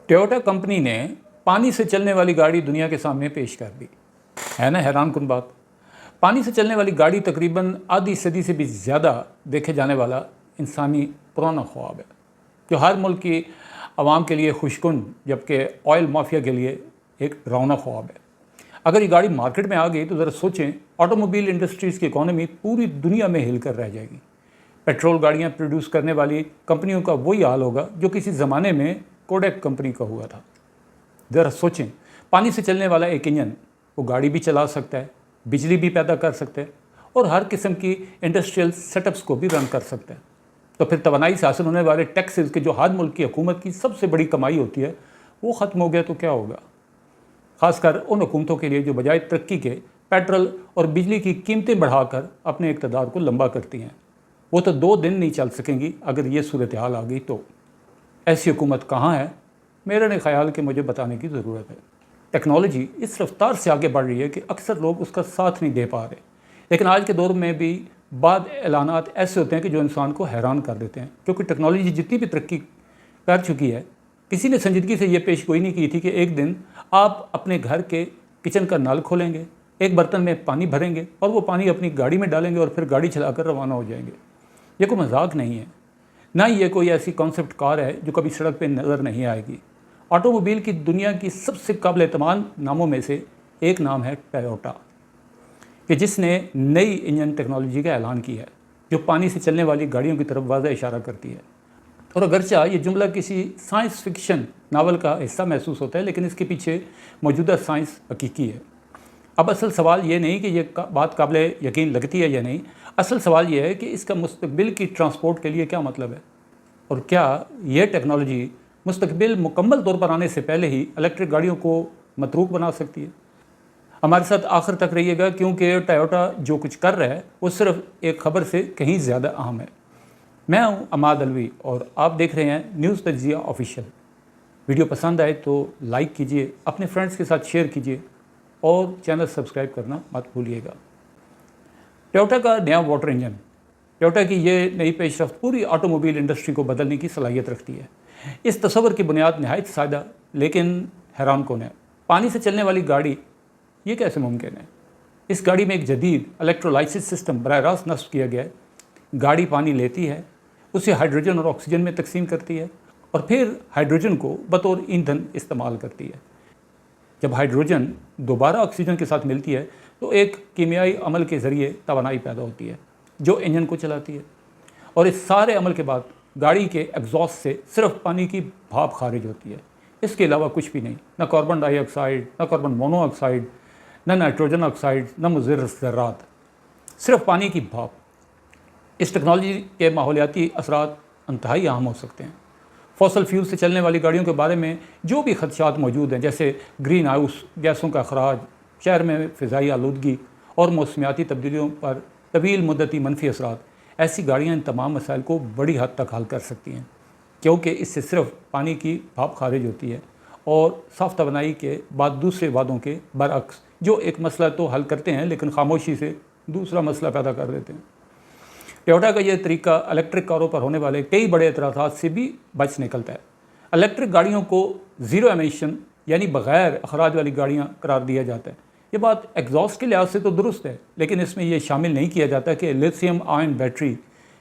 Toyota company ने पानी से चलने वाली गाड़ी दुनिया के सामने पेश कर दी है ना। हैरान कुन बात। पानी से चलने वाली गाड़ी तकरीबन आधी सदी से भी ज़्यादा देखे जाने वाला इंसानी पुराना ख्वाब है, जो हर मुल्क की आवाम के लिए खुशकुन जबकि ऑयल माफिया के लिए एक डरावना ख्वाब है। अगर ये गाड़ी मार्केट में आ गई तो ज़रा सोचें, ऑटोमोबाइल इंडस्ट्रीज़ की इकॉनमी पूरी दुनिया में हिल कर रह जाएगी। पेट्रोल गाड़ियाँ प्रोड्यूस करने वाली कंपनियों का वही हाल होगा जो किसी ज़माने में कोडेक कंपनी का हुआ था। ज़रा सोचें, पानी से चलने वाला एक इंजन वो गाड़ी भी चला सकता है, बिजली भी पैदा कर सकता है और हर किस्म की इंडस्ट्रियल सेटअप्स को भी रन कर सकता है। तो फिर तवानाई से हासिल होने वाले टैक्सेस के जो हर मुल्क की हुकूमत की सबसे बड़ी कमाई होती है वो ख़त्म हो गया तो क्या होगा। ख़ासकर उन हुकूमतों के लिए जो बजाय तरक्की के पेट्रोल और बिजली की कीमतें बढ़ाकर अपने इक़्तिदार को लंबा करती हैं। वो तो 2 दिन नहीं चल सकेंगी अगर ये सूरत हाल आ गई तो। ऐसी हुकूमत कहाँ है, मेरा नहीं ख्याल कि मुझे बताने की ज़रूरत है। टेक्नोलॉजी इस रफ्तार से आगे बढ़ रही है कि अक्सर लोग उसका साथ नहीं दे पा रहे, लेकिन आज के दौर में भी बाद ऐलानात ऐसे होते हैं कि जो इंसान को हैरान कर देते हैं, क्योंकि टेक्नोलॉजी जितनी भी तरक्की कर चुकी है, किसी ने संजीदगी से ये पेशगोई नहीं की थी कि एक दिन आप अपने घर के किचन का नल खोलेंगे, एक बर्तन में पानी भरेंगे और वो पानी अपनी गाड़ी में डालेंगे और फिर गाड़ी चलाकर रवाना हो जाएंगे। ये कोई मजाक नहीं है, ना ही ये कोई ऐसी कॉन्सेप्ट कार है जो कभी सड़क पे नज़र नहीं आएगी। ऑटोमोबाइल की दुनिया की सबसे काबिल एतमाद नामों में से एक नाम है टोयोटा, कि जिसने नई इंजन टेक्नोलॉजी का ऐलान किया है जो पानी से चलने वाली गाड़ियों की तरफ वाज़ह इशारा करती है। और अगरचा ये जुमला किसी साइंस फिक्शन नावल का हिस्सा महसूस होता है, लेकिन इसके पीछे मौजूदा साइंस हकीकी है। अब असल सवाल ये नहीं कि ये बात काबिल यकीन लगती है या नहीं, असल सवाल ये है कि इसका मुस्तकबिल की ट्रांसपोर्ट के लिए क्या मतलब है, और क्या ये टेक्नोलॉजी मुस्तकबिल मुकम्मल तौर पर आने से पहले ही इलेक्ट्रिक गाड़ियों को मतरूक बना सकती है। हमारे साथ आखिर तक रहिएगा, क्योंकि टोयोटा जो कुछ कर रहा है वो सिर्फ एक खबर से कहीं ज़्यादा अहम है। मैं हूं अमाद अलवी और आप देख रहे हैं न्यूज़ तज्जिया ऑफिशियल। वीडियो पसंद आए तो लाइक कीजिए, अपने फ्रेंड्स के साथ शेयर कीजिए और चैनल सब्सक्राइब करना मत भूलिएगा। टोयोटा का नया वाटर इंजन, टोयोटा की ये नई पेशरफ्त पूरी ऑटोमोबाइल इंडस्ट्री को बदलने की सलाहियत रखती है। इस तस्वर की बुनियाद नहायत सादा लेकिन हैरान कौन है। पानी से चलने वाली गाड़ी, ये कैसे मुमकिन है। इस गाड़ी में एक जदीद इलेक्ट्रोलाइसिस सिस्टम बराह रास्त नस्ब किया गया है। गाड़ी पानी लेती है, उसे हाइड्रोजन और ऑक्सीजन में तकसीम करती है और फिर हाइड्रोजन को बतौर ईंधन इस्तेमाल करती है। जब हाइड्रोजन दोबारा ऑक्सीजन के साथ मिलती है तो एक कीमियाई अमल के ज़रिए तवानाई पैदा होती है जो इंजन को चलाती है, और इस सारे अमल के बाद गाड़ी के एग्जॉस्ट से सिर्फ पानी की भाप खारिज होती है। इसके अलावा कुछ भी नहीं, ना कार्बन डाइऑक्साइड, ना कार्बन मोनोऑक्साइड, ना नाइट्रोजन ऑक्साइड, ना मुज़र ज़र्रात, सिर्फ पानी की भाप। इस टेक्नोलॉजी के माहौलियाती असरात इंतहाई अहम हो सकते हैं। फॉसल फ्यूल से चलने वाली गाड़ियों के बारे में जो भी खदशात मौजूद हैं, जैसे ग्रीन हाउस गैसों का अखराज, शहर में फ़िज़ाई आलूदगी और मौसमियाती तब्दीलियों पर तवील मुद्दती मनफी असरात, ऐसी गाड़ियाँ इन तमाम मसाइल को बड़ी हद तक हल कर सकती हैं, क्योंकि इससे सिर्फ पानी की भाप खारिज होती है और साफ तवानाई के बाद दूसरे वादों के बरअक्स, जो एक मसला तो हल करते हैं लेकिन खामोशी से दूसरा मसला पैदा कर देते हैं। टोयोटा का यह तरीका इलेक्ट्रिक कारों पर होने वाले कई बड़े एतराज़ात से भी बच निकलता है। इलेक्ट्रिक गाड़ियों को ज़ीरो एमिशन यानी बग़ैर अखराज वाली गाड़ियाँ करार दिया जाता है। ये बात एग्जॉस्ट के लिहाज से तो दुरुस्त है, लेकिन इसमें यह शामिल नहीं किया जाता कि लिथियम आयन बैटरी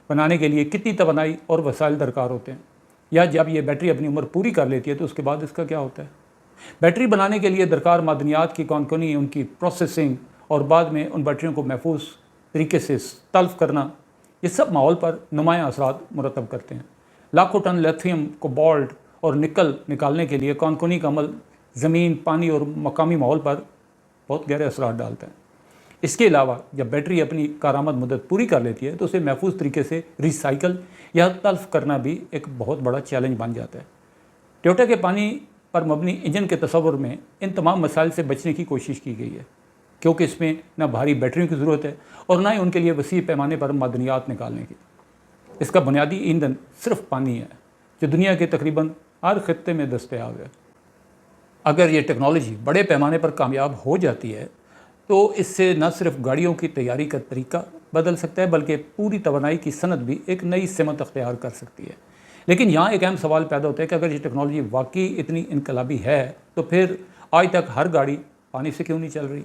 बनाने के लिए कितनी तवानाई और वसाइल दरकार होते हैं, या जब ये बैटरी अपनी उम्र पूरी कर लेती है तो उसके बाद इसका क्या होता है। बैटरी बनाने के लिए दरकार मादनियात की कौनकनी, उनकी प्रोसेसिंग और बाद में उन बैटरियों को महफूज तरीके से तल्फ करना, ये सब माहौल पर नुमायाँ असरात मुरतब करते हैं। लाखों टन लिथियम, कोबाल्ट और निकल निकालने के लिए कौनकनी का अमल ज़मीन, पानी और मकामी माहौल पर बहुत गहरे असरात डालता है। इसके अलावा जब बैटरी अपनी कारामद मुद्दत पूरी कर लेती है तो उसे महफूज तरीके से रिसाइकल या तल्फ करना भी एक बहुत बड़ा चैलेंज बन जाता है। टोयोटा के पानी पर मबनी इंजन के तस्वर में इन तमाम मसाइल से बचने की कोशिश की गई है, क्योंकि इसमें ना भारी बैटरियों की ज़रूरत है और ना ही उनके लिए वसी पैमाने पर मादनियात निकालने की। इसका बुनियादी ईंधन सिर्फ पानी है, जो दुनिया के तकरीबन हर खत्ते में दस्तयाब है। अगर ये टेक्नोलॉजी बड़े पैमाने पर कामयाब हो जाती है तो इससे न सिर्फ गाड़ियों की तैयारी का तरीका बदल सकता है, बल्कि पूरी तवानाई की सनत भी एक नई सिमत अख्तियार कर सकती है। لیکن یہاں ایک اہم سوال پیدا ہوتا ہے کہ اگر یہ ٹیکنالوجی واقعی اتنی انقلابی ہے تو پھر آج تک ہر گاڑی پانی سے کیوں نہیں چل رہی؟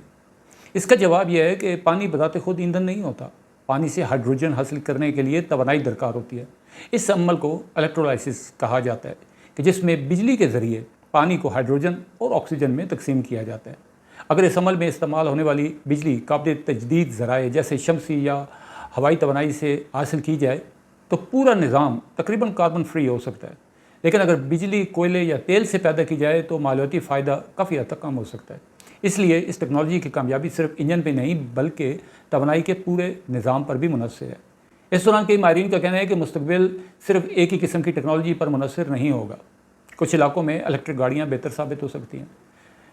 اس کا جواب یہ ہے کہ پانی بذات خود ایندھن نہیں ہوتا. پانی سے ہائیڈروجن حاصل کرنے کے لیے توانائی درکار ہوتی ہے. اس عمل کو الیکٹرولائسس کہا جاتا ہے کہ جس میں بجلی کے ذریعے پانی کو ہائیڈروجن اور آکسیجن میں تقسیم کیا جاتا ہے. اگر اس عمل میں استعمال ہونے والی بجلی قابل تجدید ذرائع جیسے شمسی یا ہوائی توانائی سے حاصل کی جائے تو پورا نظام تقریباً کاربن فری ہو سکتا ہے. لیکن اگر بجلی کوئلے یا تیل سے پیدا کی جائے تو مالیاتی فائدہ کافی حد تک کم ہو سکتا ہے. اس لیے اس ٹیکنالوجی کی کامیابی صرف انجن پہ نہیں بلکہ توانائی کے پورے نظام پر بھی منحصر ہے. اس دوران کئی ماہرین کا کہنا ہے کہ مستقبل صرف ایک ہی قسم کی ٹیکنالوجی پر منحصر نہیں ہوگا. کچھ علاقوں میں الیکٹرک گاڑیاں بہتر ثابت ہو سکتی ہیں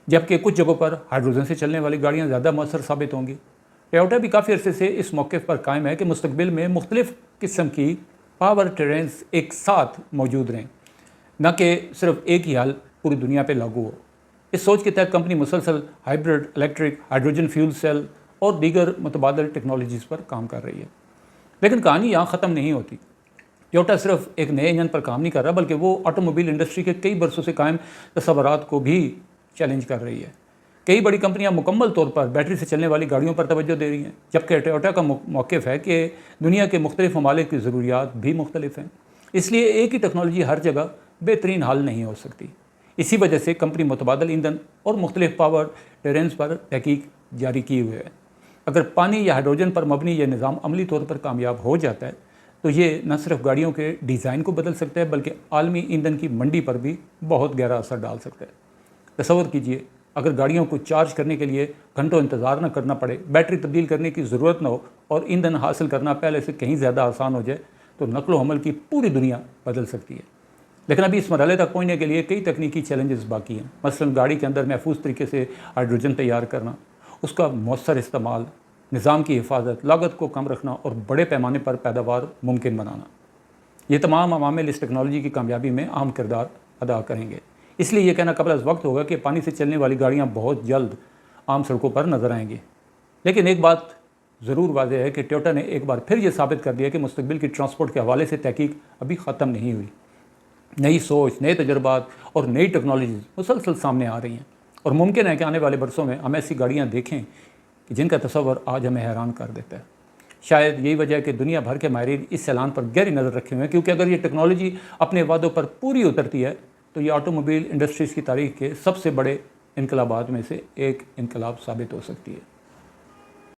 جبکہ کچھ جگہوں پر ہائیڈروجن سے چلنے والی گاڑیاں زیادہ مؤثر ثابت ہوں گی. ٹویوٹا بھی کافی عرصے سے اس موقف پر قائم ہے کہ مستقبل میں مختلف قسم کی پاور ٹرینز ایک ساتھ موجود رہیں، نہ کہ صرف ایک ہی حل پوری دنیا پہ لاگو ہو. اس سوچ کے تحت کمپنی مسلسل hybrid, electric, hydrogen fuel cell اور دیگر متبادل ٹیکنالوجیز پر کام کر رہی ہے. لیکن کہانی یہاں ختم نہیں ہوتی. ٹویوٹا صرف ایک نئے انجن پر کام نہیں کر رہا بلکہ وہ آٹو موبائل انڈسٹری کے کئی برسوں سے قائم تصورات کو بھی چیلنج کر رہی ہے. کئی بڑی کمپنیاں مکمل طور پر بیٹری سے چلنے والی گاڑیوں پر توجہ دے رہی ہیں جبکہ ٹویوٹا کا موقف ہے کہ دنیا کے مختلف ممالک کی ضروریات بھی مختلف ہیں. اس لیے ایک ہی ٹیکنالوجی ہر جگہ بہترین حل نہیں ہو سکتی. اسی وجہ سے کمپنی متبادل ایندھن اور مختلف پاور ٹرینز پر تحقیق جاری کی ہوئی ہے. اگر پانی یا ہائیڈروجن پر مبنی یہ نظام عملی طور پر کامیاب ہو جاتا ہے تو یہ نہ صرف گاڑیوں کے ڈیزائن کو بدل سکتا ہے بلکہ عالمی ایندھن کی منڈی پر بھی بہت گہرا اثر ڈال سکتا ہے. تصور کیجئے اگر گاڑیوں کو چارج کرنے کے لیے گھنٹوں انتظار نہ کرنا پڑے، بیٹری تبدیل کرنے کی ضرورت نہ ہو اور ایندھن حاصل کرنا پہلے سے کہیں زیادہ آسان ہو جائے تو نقل و حمل کی پوری دنیا بدل سکتی ہے. لیکن ابھی اس مرحلے تک پہنچنے کے لیے کئی تکنیکی چیلنجز باقی ہیں. مثلاً گاڑی کے اندر محفوظ طریقے سے ہائیڈروجن تیار کرنا، اس کا مؤثر استعمال، نظام کی حفاظت، لاگت کو کم رکھنا اور بڑے پیمانے پر پیداوار ممکن بنانا. یہ تمام عوامل اس ٹیکنالوجی کی کامیابی میں اہم کردار ادا کریں گے. اس لیے یہ کہنا قبل از وقت ہوگا کہ پانی سے چلنے والی گاڑیاں بہت جلد عام سڑکوں پر نظر آئیں گی. لیکن ایک بات ضرور واضح ہے کہ ٹویوٹا نے ایک بار پھر یہ ثابت کر دیا کہ مستقبل کی ٹرانسپورٹ کے حوالے سے تحقیق ابھی ختم نہیں ہوئی. نئی سوچ، نئے تجربات اور نئی ٹیکنالوجیز مسلسل سامنے آ رہی ہیں اور ممکن ہے کہ آنے والے برسوں میں ہم ایسی گاڑیاں دیکھیں کہ جن کا تصور آج ہمیں حیران کر دیتا ہے. شاید یہی وجہ ہے کہ دنیا بھر کے ماہرین اس اعلان پر گہری نظر رکھے ہوئے ہیں کیونکہ اگر یہ ٹیکنالوجی اپنے وعدوں پر پوری اترتی ہے تو یہ آٹو موبائل انڈسٹریز کی تاریخ کے سب سے بڑے انقلابات میں سے ایک انقلاب ثابت ہو سکتی ہے.